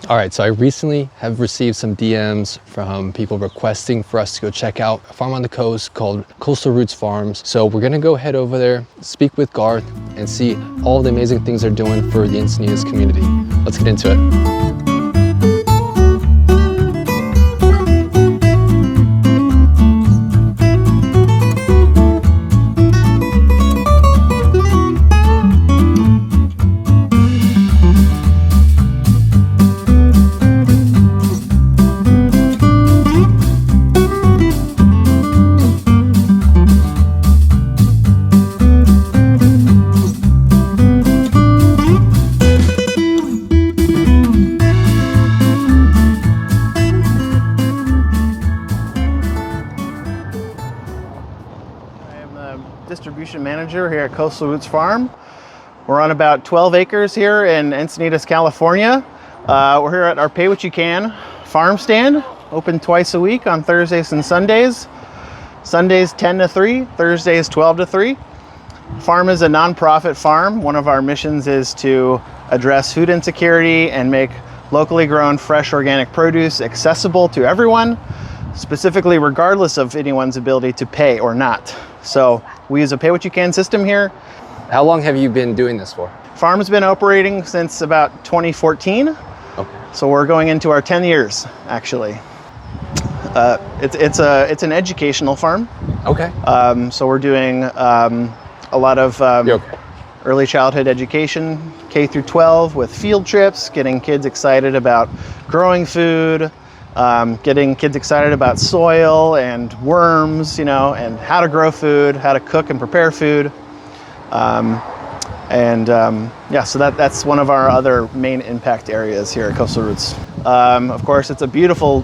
All right, so I recently have received some DMs from people requesting for us to go check out a farm on the coast called Coastal Roots Farms. So we're gonna go head over there, speak with Garth, and see all the amazing things they're doing for the Encinitas community. Let's get into it. Distribution manager here at Coastal Roots Farm. We're on about 12 acres here in Encinitas, California. We're here at our Pay What You Can farm stand, open twice a week on Thursdays and Sundays. Sundays 10 to 3, Thursdays 12 to 3. Farm is a nonprofit farm. One of our missions is to address food insecurity and make locally grown fresh organic produce accessible to everyone, specifically regardless of anyone's ability to pay or not. So we use a Pay What You Can system here. How long have you been doing this for? Farm's been operating since about 2014. Okay. So we're going into our 10 years, actually. It's an educational farm. Okay. So we're doing a lot of early childhood education, K through 12, with field trips, getting kids excited about growing food, getting kids excited about soil and worms, and how to grow food, how to cook and prepare food. So that's one of our other main impact areas here at Coastal Roots. Of course, it's a beautiful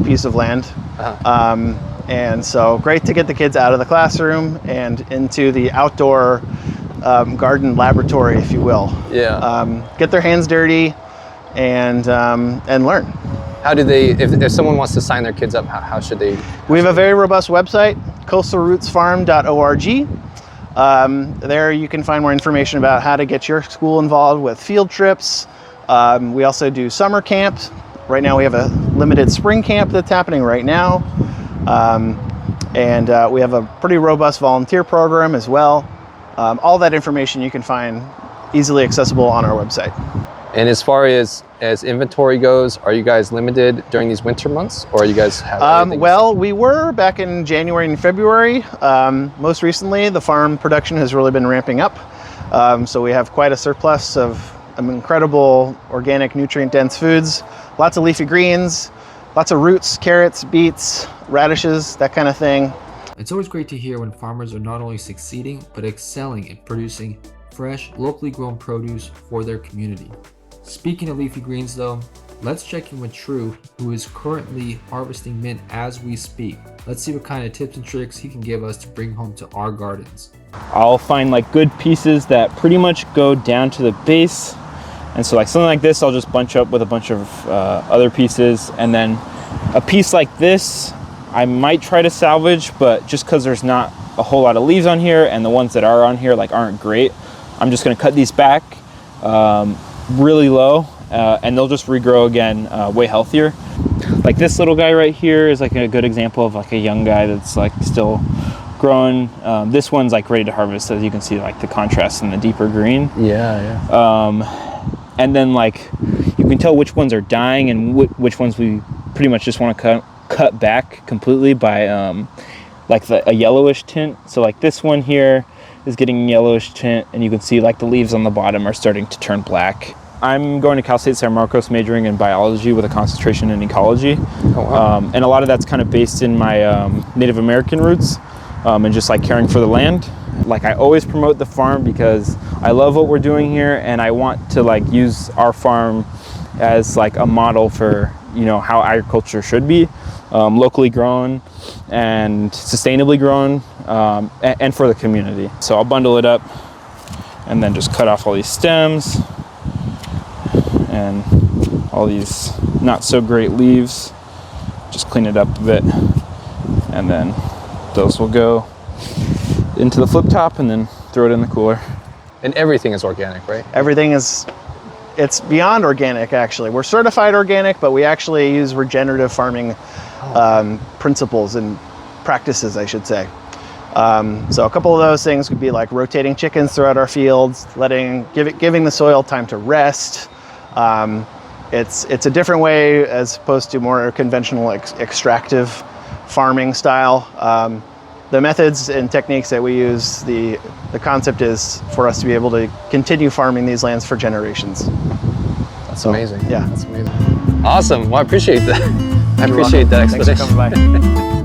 piece of land. Uh-huh. And so great to get the kids out of the classroom and into the outdoor garden laboratory, if you will. Yeah. Get their hands dirty and learn. How do they, if someone wants to sign their kids up, how should they? We have a very robust website, coastalrootsfarm.org. There you can find more information about how to get your school involved with field trips. We also do summer camps. Right now we have a limited spring camp that's happening right now. We have a pretty robust volunteer program as well. All that information you can find easily accessible on our website. And as far as inventory goes, are you guys limited during these winter months, or are you guys have well, we were back in January and February. Most recently, the farm production has really been ramping up. So we have quite a surplus of incredible organic, nutrient-dense foods, lots of leafy greens, lots of roots, carrots, beets, radishes, that kind of thing. It's always great to hear when farmers are not only succeeding, but excelling in producing fresh, locally grown produce for their community. Speaking of leafy greens though, let's check in with True, who is currently harvesting mint as we speak. Let's see what kind of tips and tricks he can give us to bring home to our gardens. I'll find like good pieces that pretty much go down to the base. And so like something like this, I'll just bunch up with a bunch of other pieces. And then a piece like this, I might try to salvage, but just because there's not a whole lot of leaves on here and the ones that are on here like aren't great, I'm just gonna cut these back really low and they'll just regrow again way healthier. Like this little guy right here is like a good example of like a young guy that's like still growing. This one's like ready to harvest, as you can see like the contrast in the deeper green. Yeah. And then like you can tell which ones are dying and which ones we pretty much just want to cut back completely by like a yellowish tint. So like this one here is getting yellowish tint, and you can see like the leaves on the bottom are starting to turn black. I'm going to Cal State San Marcos, majoring in biology with a concentration in ecology. Oh, wow. And a lot of that's kind of based in my Native American roots and just like caring for the land. Like I always promote the farm because I love what we're doing here, and I want to like use our farm as like a model for, how agriculture should be, locally grown and sustainably grown, and for the community. So I'll bundle it up and then just cut off all these stems and all these not so great leaves. Just clean it up a bit, and then those will go into the flip top and then throw it in the cooler. And everything is organic, right? Everything is it's beyond organic, actually. We're certified organic, but we actually use regenerative farming principles and practices, I should say. So a couple of those things would be like rotating chickens throughout our fields, giving the soil time to rest. It's a different way as opposed to more conventional extractive farming style. The methods and techniques that we use, the concept is for us to be able to continue farming these lands for generations. That's amazing. Yeah. That's amazing. Awesome. Well, I appreciate that. I You're appreciate welcome. that Thanks for explanation. coming by.